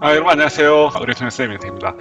여러분 안녕하세요. 의료통역 쌤입니다.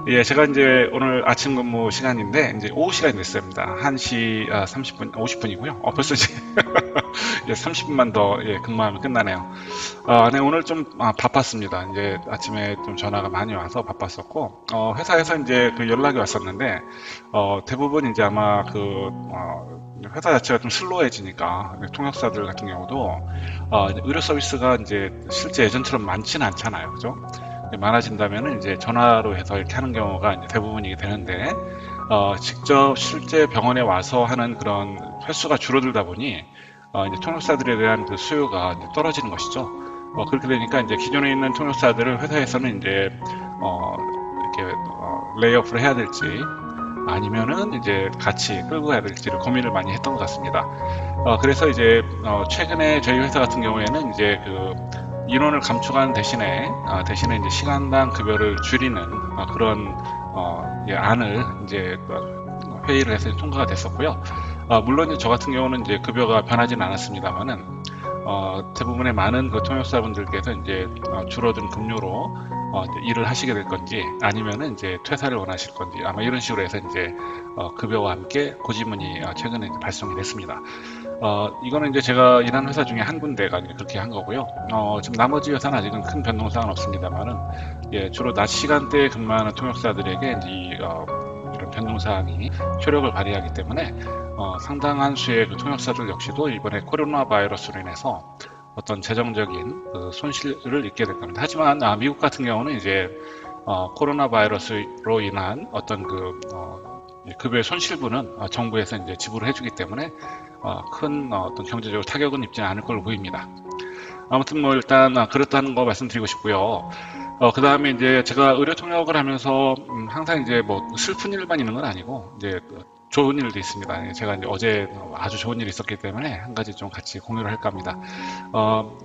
예, 제가 이제 오늘 아침 근무 시간인데 이제 오후 시간이 됐습니다. 1시 30분, 50분이고요. 벌써 이제 예, 30분만 더 근무하면 끝나네요. 네, 오늘 좀 바빴습니다. 이제 아침에 좀 전화가 많이 와서 바빴었고, 회사에서 이제 그 연락이 왔었는데, 대부분 이제 아마 회사 자체가 좀 슬로해지니까 통역사들 같은 경우도 이제 의료 서비스가 이제 실제 예전처럼 많지는 않잖아요. 그죠? 많아진다면은 이제 전화로 해서 이렇게 하는 경우가 이제 대부분이 되는데, 직접 실제 병원에 와서 하는 그런 횟수가 줄어들다 보니, 이제 통역사들에 대한 그 수요가 이제 떨어지는 것이죠. 그렇게 되니까 이제 기존에 있는 통역사들을 회사에서는 이제, 이렇게, 레이오프를 해야 될지, 아니면은 이제 같이 끌고 가야 될지를 고민을 많이 했던 것 같습니다. 그래서 이제 최근에 저희 회사 같은 경우에는 이제 그 인원을 감축하는 대신에 이제 시간당 급여를 줄이는 그런 안을 이제 회의를 해서 통과가 됐었고요. 물론 이제 저 같은 경우는 이제 급여가 변하지는 않았습니다만은 대부분의 많은 그 통역사분들께서 이제 줄어든 급료로 이제 일을 하시게 될 건지 아니면은 이제 퇴사를 원하실 건지 아마 이런 식으로 해서 이제 급여와 함께 고지문이 최근에 이제 발송이 됐습니다. 이거는 이제 제가 일하는 회사 중에 한 군데가 이제 그렇게 한 거고요. 지금 나머지 회사는 아직은 큰 변동사항은 없습니다만은, 예, 주로 낮 시간대에 근무하는 통역사들에게 이제 이런 변동사항이 효력을 발휘하기 때문에, 상당한 수의 그 통역사들 역시도 이번에 코로나 바이러스로 인해서 어떤 재정적인 그 손실을 입게 될 겁니다. 하지만, 미국 같은 경우는 이제, 코로나 바이러스로 인한 어떤 급여의 손실분은 정부에서 이제 지불을 해주기 때문에 큰 어떤 경제적으로 타격은 입지 않을 걸로 보입니다. 아무튼 뭐 일단 그렇다는 거 말씀드리고 싶고요. 그 다음에 이제 제가 의료 통역을 하면서 항상 이제 뭐 슬픈 일만 있는 건 아니고 이제 좋은 일도 있습니다. 제가 이제 어제 아주 좋은 일이 있었기 때문에 한 가지 좀 같이 공유를 할까 합니다. 뭐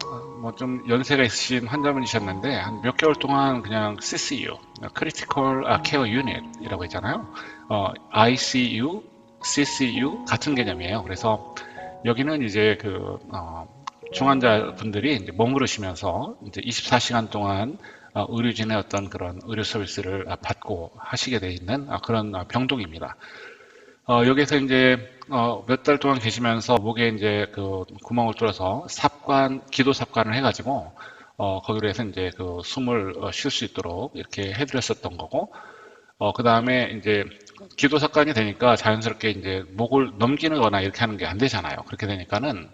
좀 연세가 있으신 환자분이셨는데 한 몇 개월 동안 그냥 CCU, Critical Care Unit이라고 있잖아요. ICU, CCU 같은 개념이에요. 그래서 여기는 이제 중환자분들이 이제 머무르시면서 이제 24시간 동안 의료진의 어떤 그런 의료 서비스를 받고 하시게 돼 있는 그런 병동입니다. 여기서 이제 몇 달 동안 계시면서 목에 이제 그 구멍을 뚫어서 기도 삽관을 해가지고 거기로 해서 이제 그 숨을 쉴 수 있도록 이렇게 해드렸었던 거고, 그 다음에 이제 기도 삽관이 되니까 자연스럽게 이제 목을 넘기거나 이렇게 하는 게 안 되잖아요. 그렇게 되니까는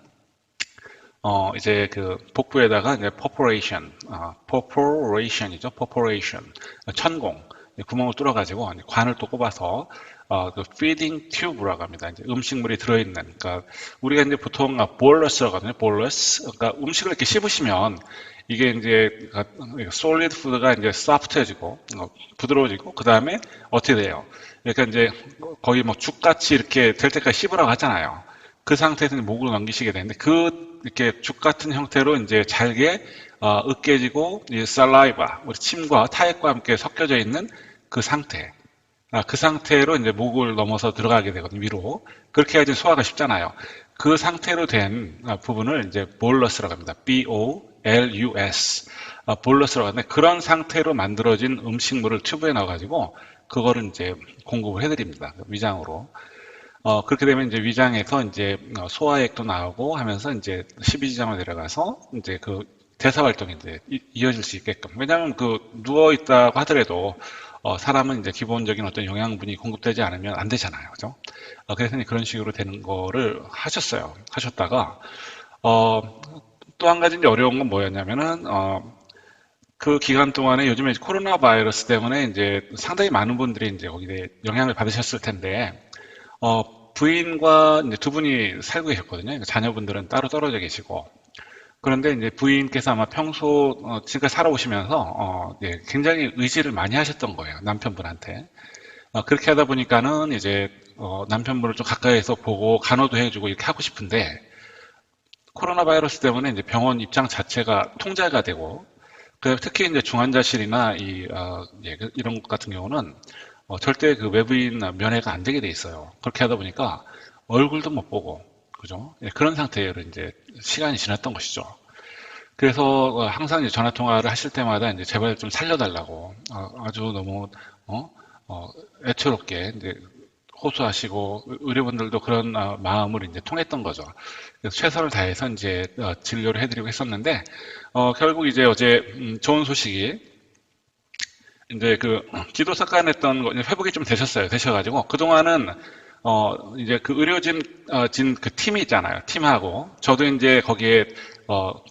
이제 그 복부에다가 이제 perforation이죠. perforation. 천공. 구멍을 뚫어가지고 관을 또 꼽아서 그 feeding tube라고 합니다. 이제 음식물이 들어있는. 그러니까 우리가 이제 보통 볼러스라고 하거든요. 볼러스. 그러니까 음식을 이렇게 씹으시면 이게 이제 solid food가 이제 soft해지고 부드러워지고 그 다음에 어떻게 돼요? 그러니까 이제 거의 뭐 죽같이 이렇게 될 때까지 씹으라고 하잖아요. 그 상태에서 이제 목으로 넘기시게 되는데 이렇게 죽 같은 형태로 이제 잘게 으깨지고 이 살라이바 우리 침과 타액과 함께 섞여져 있는 그 상태. 그 상태로 이제 목을 넘어서 들어가게 되거든요, 위로. 그렇게 해야지 소화가 쉽잖아요. 그 상태로 된 부분을 이제 볼러스라고 합니다. B-O-L-U-S. 볼러스라고 하는데 그런 상태로 만들어진 음식물을 튜브에 넣어가지고 그거를 이제 공급을 해드립니다. 위장으로. 그렇게 되면 이제 위장에서 이제 소화액도 나오고 하면서 이제 십이지장으로 내려가서 이제 그 대사 활동이 이제 이어질 수 있게끔. 왜냐하면 그 누워 있다고 하더라도 사람은 이제 기본적인 어떤 영양분이 공급되지 않으면 안 되잖아요. 그죠? 그래서 이제 그런 식으로 되는 거를 하셨어요. 하셨다가 또 한 가지 이제 어려운 건 뭐였냐면은 그 기간 동안에 요즘에 코로나 바이러스 때문에 이제 상당히 많은 분들이 이제 거기에 영향을 받으셨을 텐데 부인과 이제 두 분이 살고 계셨거든요. 그러니까 자녀분들은 따로 떨어져 계시고. 그런데 이제 부인께서 아마 평소 지금까지 살아오시면서 예, 굉장히 의지를 많이 하셨던 거예요. 남편분한테. 그렇게 하다 보니까는 이제 남편분을 좀 가까이서 보고 간호도 해주고 이렇게 하고 싶은데 코로나 바이러스 때문에 이제 병원 입장 자체가 통제가 되고 특히 이제 중환자실이나 이런 것 같은 경우는 절대 그 외부인 면회가 안 되게 돼 있어요. 그렇게 하다 보니까 얼굴도 못 보고, 그죠? 예, 그런 상태로 이제 시간이 지났던 것이죠. 그래서 항상 이제 전화 통화를 하실 때마다 이제 제발 좀 살려달라고 아주 너무 어, 어, 애처롭게 이제 호소하시고 의료분들도 그런 마음을 이제 통했던 거죠. 그래서 최선을 다해서 이제 진료를 해드리고 했었는데 결국 이제 어제 좋은 소식이 이제 그 기도 sak간했던 거 이제 회복이 좀 되셨어요. 되셔가지고 그동안은 이제 그 의료진 진 그 팀이 있잖아요. 팀하고 저도 이제 거기에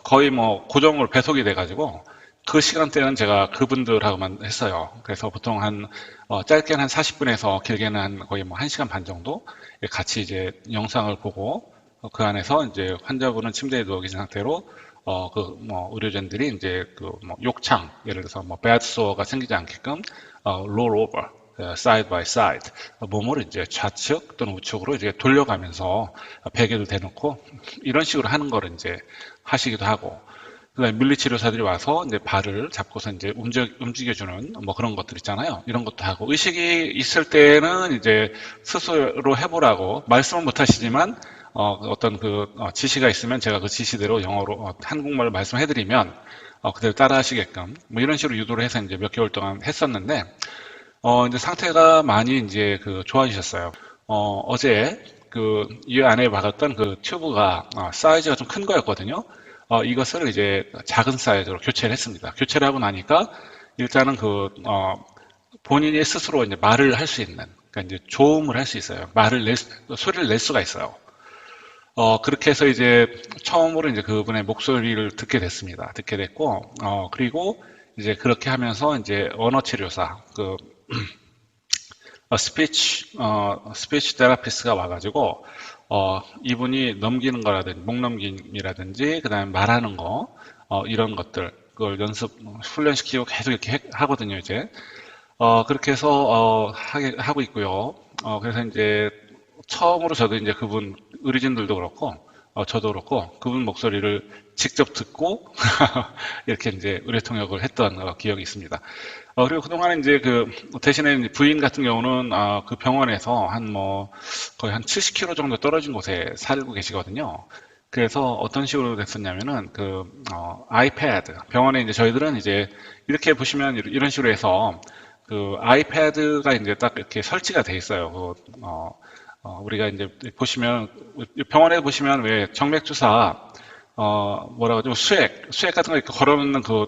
거의 뭐 고정으로 배속이 돼가지고 그 시간대는 제가 그분들하고만 했어요. 그래서 보통 한 짧게는 한 40분에서 길게는 한 거의 뭐 1시간 반 정도 같이 이제 영상을 보고 그 안에서 이제 환자분은 침대에 누워 계신 상태로 그 뭐 의료진들이 이제 그 뭐 욕창 예를 들어서 뭐 bad sore가 생기지 않게끔 roll over side by side 몸을 이제 좌측 또는 우측으로 이제 돌려가면서 베개를 대놓고 이런 식으로 하는 거를 이제 하시기도 하고 그다음에 물리치료사들이 와서 이제 발을 잡고서 이제 움직여주는 뭐 그런 것들 있잖아요. 이런 것도 하고 의식이 있을 때는 이제 스스로 해보라고 말씀은 못 하시지만 어떤 그 지시가 있으면 제가 그 지시대로 영어로 한국말로 말씀해드리면 그대로 따라하시게끔 뭐 이런 식으로 유도를 해서 이제 몇 개월 동안 했었는데 이제 상태가 많이 이제 그 좋아지셨어요. 어제 그 이 안에 박았던 그 튜브가 사이즈가 좀 큰 거였거든요. 이것을 이제 작은 사이즈로 교체를 했습니다. 교체를 하고 나니까 일단은 그 본인이 스스로 이제 말을 할 수 있는, 그러니까 이제 조음을 할 수 있어요. 소리를 낼 수가 있어요. 그렇게 해서 이제 처음으로 이제 그분의 목소리를 듣게 됐습니다. 듣게 됐고, 그리고 이제 그렇게 하면서 이제 언어 치료사, 그 스피치 테라피스트가 와가지고 이분이 넘기는 거라든지 목 넘김이라든지 그다음에 말하는 거 이런 것들 그걸 연습 훈련시키고 계속 이렇게 하거든요 이제 그렇게 해서 하고 있고요. 그래서 이제 처음으로 저도 이제 그분 의료진들도 그렇고 저도 그렇고 그분 목소리를 직접 듣고 이렇게 이제 의료 통역을 했던 기억이 있습니다. 그리고 그동안에 이제 그 대신에 이제 부인 같은 경우는 그 병원에서 한 뭐 거의 한 70km 정도 떨어진 곳에 살고 계시거든요. 그래서 어떤 식으로 됐었냐면은 그 아이패드 병원에 이제 저희들은 이제 이렇게 보시면 이런 식으로 해서 그 아이패드가 이제 딱 이렇게 설치가 돼 있어요. 우리가 이제 보시면 병원에 보시면 왜 정맥 주사 뭐라고 하죠? 수액 같은 거 이렇게 걸어놓는 그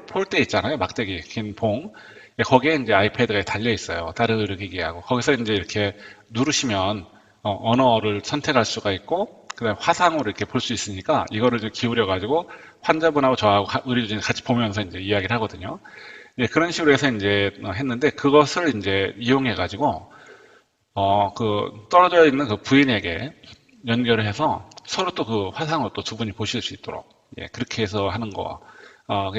폴대 있잖아요. 막대기, 긴 봉. 예, 거기에 이제 아이패드가 달려 있어요. 다른 의료기기하고. 거기서 이제 이렇게 누르시면, 언어를 선택할 수가 있고, 그 다음에 화상으로 이렇게 볼 수 있으니까, 이거를 좀 기울여가지고, 환자분하고 저하고 의료진이 같이 보면서 이제 이야기를 하거든요. 예, 그런 식으로 해서 이제 했는데, 그것을 이제 이용해가지고, 그 떨어져 있는 그 부인에게 연결을 해서 서로 또 그 화상을 또 두 분이 보실 수 있도록 예, 그렇게 해서 하는 거.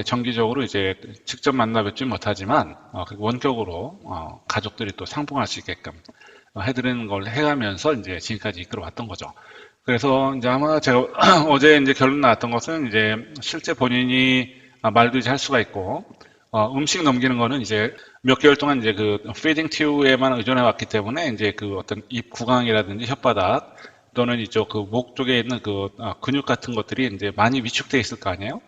정기적으로 이제 직접 만나 뵙지 못하지만 그리고 원격으로 가족들이 또 상봉할 수 있게끔 해드리는 걸 해가면서 이제 지금까지 이끌어 왔던 거죠. 그래서 이제 아마 제가 어제 이제 결론 나왔던 것은 이제 실제 본인이 말도 이제 할 수가 있고 음식 넘기는 거는 이제 몇 개월 동안 이제 그 피딩 튜브에만 의존해 왔기 때문에 이제 그 어떤 입 구강이라든지 혓바닥 또는 이쪽 그 목 쪽에 있는 그 근육 같은 것들이 이제 많이 위축돼 있을 거 아니에요?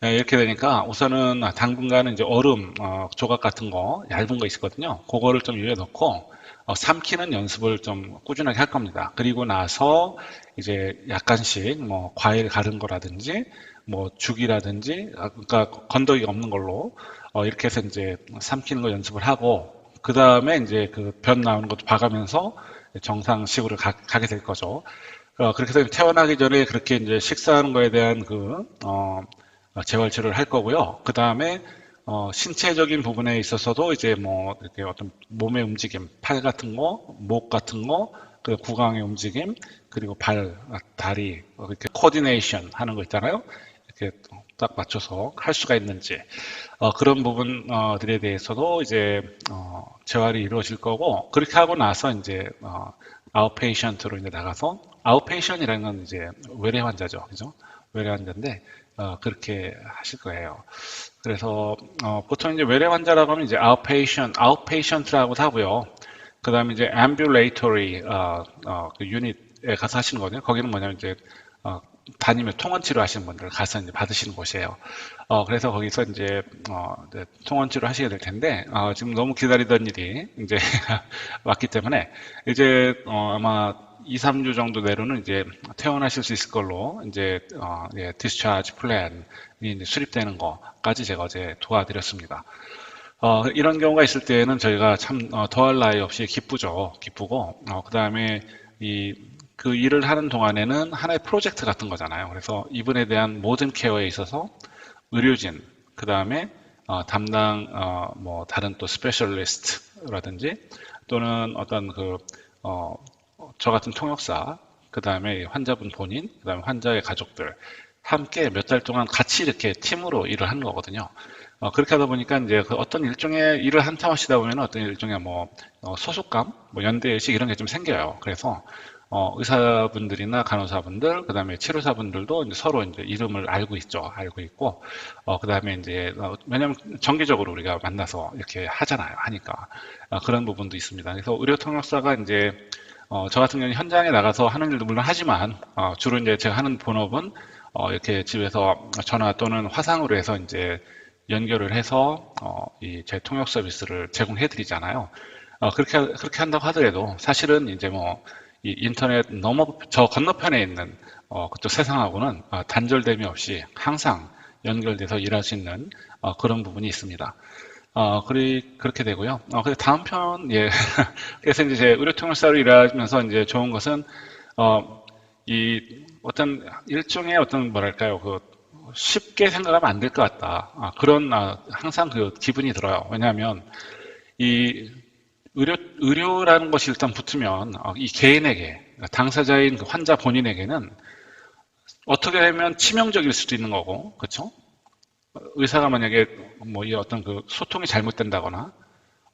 예, 이렇게 되니까 우선은 당분간은 이제 얼음 조각 같은 거 얇은 거 있거든요. 그거를 좀 입에 넣고 삼키는 연습을 좀 꾸준하게 할 겁니다. 그리고 나서 이제 약간씩 뭐 과일 가른 거라든지 뭐 죽이라든지 그러니까 건더기가 없는 걸로 이렇게 해서 이제 삼키는 거 연습을 하고 그 다음에 이제 그 변 나오는 것도 봐가면서 정상식으로 가게 될 거죠. 그렇게 해서 태어나기 전에 그렇게 이제 식사하는 거에 대한 재활치료를 할 거고요. 그 다음에 신체적인 부분에 있어서도 이제 뭐 이렇게 어떤 몸의 움직임, 팔 같은 거, 목 같은 거, 그 구강의 움직임, 그리고 발, 다리 이렇게 코디네이션 하는 거 있잖아요. 이렇게 딱 맞춰서 할 수가 있는지 그런 부분들에 대해서도 이제 재활이 이루어질 거고 그렇게 하고 나서 이제 아웃페이션트로 이제 나가서 아웃페이션이라는 건 이제 외래 환자죠, 그죠? 외래 환자인데 그렇게 하실 거예요. 그래서 보통 이제 외래 환자라고 하면 이제 아웃페이션트라고 하고요. 그 다음에 이제 ambulatory 그 유닛에 가서 하시는 거거든요. 거기는 뭐냐면 이제 다니며 통원 치료 하시는 분들 가서 이제 받으시는 곳이에요. 그래서 거기서 이제, 이제 통원 치료 하시게 될 텐데, 지금 너무 기다리던 일이 이제 왔기 때문에, 이제, 아마 2, 3주 정도 내로는 이제 퇴원하실 수 있을 걸로, 이제, 예, 디스차지 플랜이 이제 수립되는 거까지 제가 어제 도와드렸습니다. 이런 경우가 있을 때는 저희가 참 더할 나위 없이 기쁘죠. 기쁘고 그 다음에 그 일을 하는 동안에는 하나의 프로젝트 같은 거잖아요. 그래서 이분에 대한 모든 케어에 있어서 의료진, 그 다음에 담당 뭐 다른 또 스페셜리스트라든지 또는 어떤 저 같은 통역사, 그 다음에 환자분 본인, 그 다음에 환자의 가족들 함께 몇 달 동안 같이 이렇게 팀으로 일을 하는 거거든요. 그렇게 하다 보니까 이제 그 어떤 일종의 일을 한참 하시다 보면 어떤 일종의 뭐 소속감, 뭐 연대의식 이런 게 좀 생겨요. 그래서 의사분들이나 간호사분들, 그다음에 치료사분들도 이제 서로 이제 이름을 알고 있죠. 알고 있고, 그다음에 이제 왜냐하면 정기적으로 우리가 만나서 이렇게 하잖아요. 하니까 그런 부분도 있습니다. 그래서 의료 통역사가 이제 저 같은 경우는 현장에 나가서 하는 일도 물론 하지만 주로 이제 제가 하는 본업은 이렇게 집에서 전화 또는 화상으로 해서 이제 연결을 해서 이 제 통역 서비스를 제공해 드리잖아요. 그렇게 한다고 하더라도 사실은 이제 뭐 이 인터넷 너머 저 건너편에 있는 그쪽 세상하고는 단절됨이 없이 항상 연결돼서 일할 수 있는 그런 부분이 있습니다. 그렇게 되고요. 그래서 다음 편, 예. 그래서 이제 제 의료통역사로 일하면서 이제 좋은 것은, 이 어떤 일종의 어떤 뭐랄까요, 쉽게 생각하면 안 될 것 같다. 그런, 항상 그 기분이 들어요. 왜냐하면 이 의료라는 것이 일단 붙으면 이 개인에게, 그러니까 당사자인 그 환자 본인에게는 어떻게 되면 치명적일 수도 있는 거고, 그렇죠? 의사가 만약에 뭐 이 어떤 그 소통이 잘못된다거나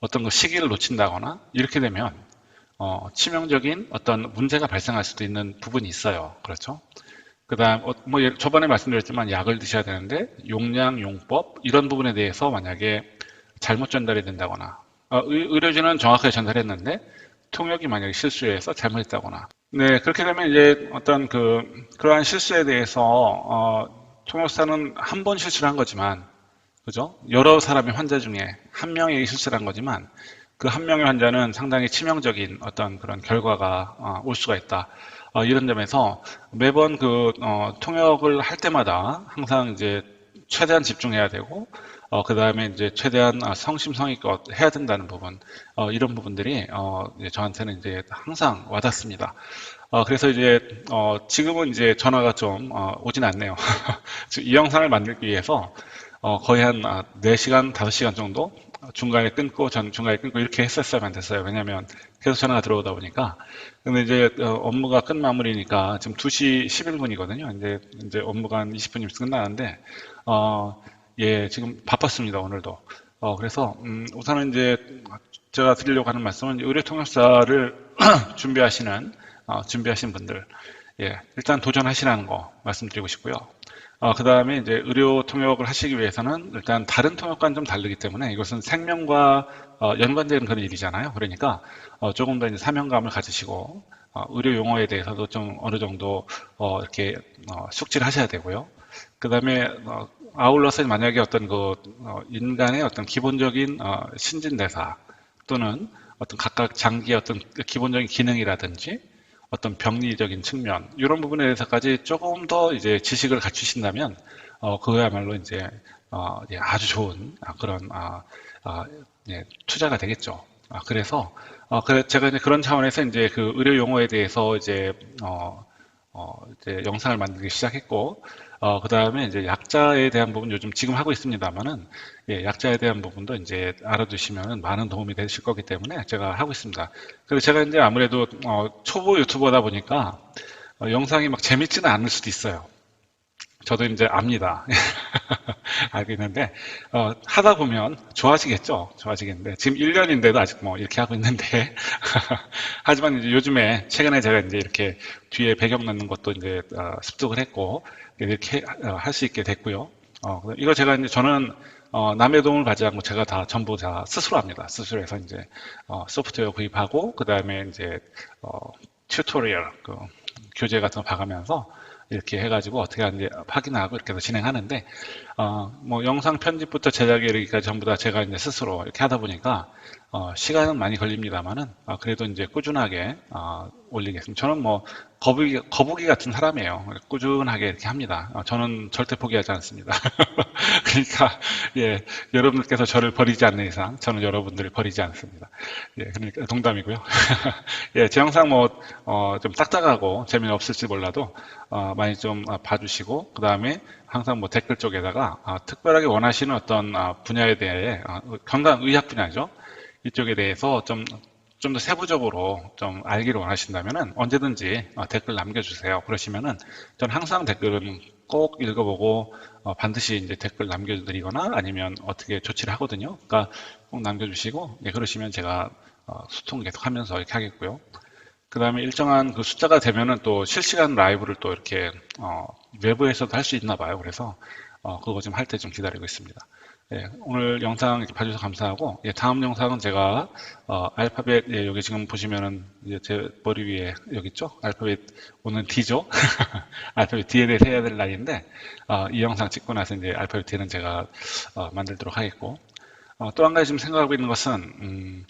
어떤 그 시기를 놓친다거나 이렇게 되면 치명적인 어떤 문제가 발생할 수도 있는 부분이 있어요. 그렇죠? 그다음 뭐 저번에 말씀드렸지만 약을 드셔야 되는데 용량, 용법 이런 부분에 대해서 만약에 잘못 전달이 된다거나 의료진은 정확하게 전달했는데 통역이 만약에 실수해서 잘못했다거나 네 그렇게 되면 이제 어떤 그러한 실수에 대해서 통역사는 한 번 실수를 한 거지만 그죠? 여러 사람의 환자 중에 한 명이 실수를 한 거지만 그 한 명의 환자는 상당히 치명적인 어떤 그런 결과가 올 수가 있다. 이런 점에서 매번 통역을 할 때마다 항상 이제 최대한 집중해야 되고 그 다음에 이제 최대한 성심성의껏 해야 된다는 부분 이런 부분들이 이제 저한테는 이제 항상 와닿습니다. 그래서 이제 지금은 이제 전화가 좀 오진 않네요. 이 영상을 만들기 위해서 거의 한 4시간, 5시간 정도 중간에 끊고 중간에 끊고 이렇게 했었어야만 됐어요. 왜냐하면 계속 전화가 들어오다 보니까. 근데 이제 업무가 끝 마무리니까 지금 2시 11분이거든요. 이제 업무가 한 20분 있으면 끝나는데 예, 지금 바빴습니다. 오늘도. 그래서 우선은 이제 제가 드리려고 하는 말씀은 의료 통역사를 준비하신 분들 예, 일단 도전하시라는 거 말씀드리고 싶고요. 그 다음에 이제 의료 통역을 하시기 위해서는 일단 다른 통역과는 좀 다르기 때문에 이것은 생명과 연관되는 그런 일이잖아요. 그러니까 조금 더 이제 사명감을 가지시고 의료 용어에 대해서도 좀 어느 정도 이렇게 숙지를 하셔야 되고요. 그 다음에 아울러서 만약에 어떤 인간의 어떤 기본적인 신진대사 또는 어떤 각각 장기의 어떤 기본적인 기능이라든지 어떤 병리적인 측면 이런 부분에 대해서까지 조금 더 이제 지식을 갖추신다면 그거야말로 이제 예, 아주 좋은 그런 예, 투자가 되겠죠. 그래서 제가 이제 그런 차원에서 이제 그 의료 용어에 대해서 이제 영상을 만들기 시작했고, 그 다음에 이제 약자에 대한 부분 요즘 지금 하고 있습니다만은, 예, 약자에 대한 부분도 이제 알아두시면 많은 도움이 되실 거기 때문에 제가 하고 있습니다. 그리고 제가 이제 아무래도 초보 유튜버다 보니까 영상이 막 재밌지는 않을 수도 있어요. 저도 이제 압니다. 알고 있는데, 하다 보면 좋아지겠죠? 좋아지겠는데, 지금 1년인데도 아직 뭐 이렇게 하고 있는데, 하지만 이제 요즘에, 최근에 제가 이제 이렇게 뒤에 배경 넣는 것도 이제 습득을 했고, 이렇게 할 수 있게 됐고요. 이거 제가 이제 저는 남의 도움을 받지 않고 제가 다 전부 다 스스로 합니다. 스스로 해서 이제 소프트웨어 구입하고, 그 다음에 이제 튜토리얼, 교재 같은 거 봐가면서 이렇게 해가지고 어떻게 하는지 확인하고 이렇게 해서 진행하는데, 뭐 영상 편집부터 제작에 이르기까지 전부 다 제가 이제 스스로 이렇게 하다 보니까 시간은 많이 걸립니다만은 그래도 이제 꾸준하게 올리겠습니다. 저는 뭐 거북이 같은 사람이에요. 꾸준하게 이렇게 합니다. 저는 절대 포기하지 않습니다. 그러니까 예, 여러분들께서 저를 버리지 않는 이상 저는 여러분들을 버리지 않습니다. 예, 그러니까 농담이고요. 예, 제 영상 뭐 좀 딱딱하고 재미없을지 몰라도 많이 좀 봐주시고 그 다음에 항상 뭐 댓글 쪽에다가 특별하게 원하시는 어떤 분야에 대해 건강의학 분야죠. 이쪽에 대해서 좀 더 세부적으로 좀 알기를 원하신다면은 언제든지 댓글 남겨주세요. 그러시면은 전 항상 댓글은 꼭 읽어보고 반드시 이제 댓글 남겨드리거나 아니면 어떻게 조치를 하거든요. 그러니까 꼭 남겨주시고 예, 그러시면 제가 소통 계속하면서 이렇게 하겠고요. 그 다음에 일정한 그 숫자가 되면은 또 실시간 라이브를 또 이렇게 외부에서도 할 수 있나 봐요. 그래서 그거 좀 할 때 좀 기다리고 있습니다. 예, 오늘 영상 이렇게 봐주셔서 감사하고 예, 다음 영상은 제가 알파벳 예, 여기 지금 보시면은 이제 제 머리 위에 여기 있죠? 알파벳 오는 D죠? 알파벳 D에 대해서 해야 될 날인데 이 영상 찍고 나서 이제 알파벳 D는 제가 만들도록 하겠고 또 한 가지 지금 생각하고 있는 것은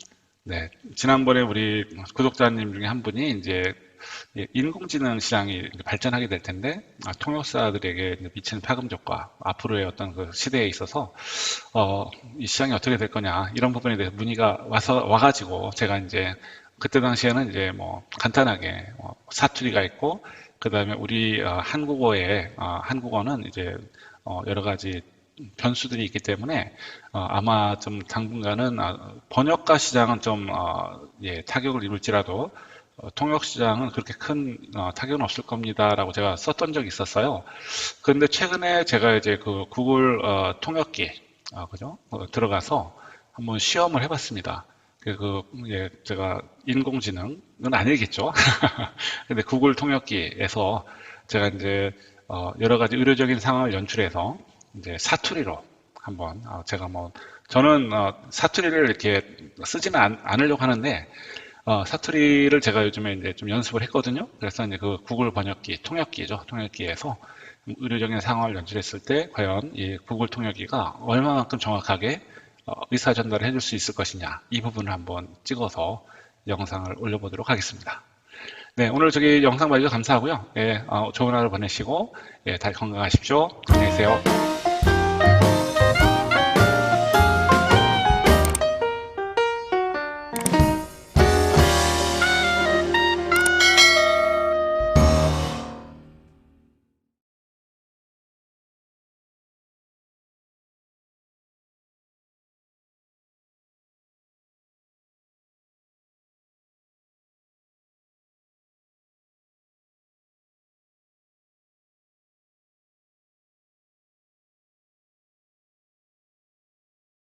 네, 지난번에 우리 구독자님 중에 한 분이 이제 인공지능 시장이 발전하게 될 텐데 통역사들에게 미치는 파급력과 앞으로의 어떤 그 시대에 있어서 이 시장이 어떻게 될 거냐 이런 부분에 대해서 문의가 와가지고 제가 이제 그때 당시에는 이제 뭐 간단하게 사투리가 있고 그 다음에 우리 한국어는 이제 여러 가지 변수들이 있기 때문에 아마 좀 당분간은 번역가 시장은 좀 예, 타격을 입을지라도 통역 시장은 그렇게 큰 타격은 없을 겁니다라고 제가 썼던 적이 있었어요. 그런데 최근에 제가 이제 그 구글 통역기 그죠? 들어가서 한번 시험을 해봤습니다. 예, 제가 인공지능은 아니겠죠. 근데 구글 통역기에서 제가 이제 여러 가지 의료적인 상황을 연출해서 이제 사투리로 한번 제가 뭐 저는 사투리를 이렇게 쓰지는 않으려고 하는데 사투리를 제가 요즘에 이제 좀 연습을 했거든요. 그래서 이제 그 구글 번역기, 통역기죠. 통역기에서 의료적인 상황을 연출했을 때 과연 이 구글 통역기가 얼마만큼 정확하게 의사 전달을 해줄 수 있을 것이냐 이 부분을 한번 찍어서 영상을 올려보도록 하겠습니다. 네, 오늘 저기 영상 봐주셔서 감사하고요. 예, 좋은 하루 보내시고 예, 다 건강하십시오. 안녕히 계세요.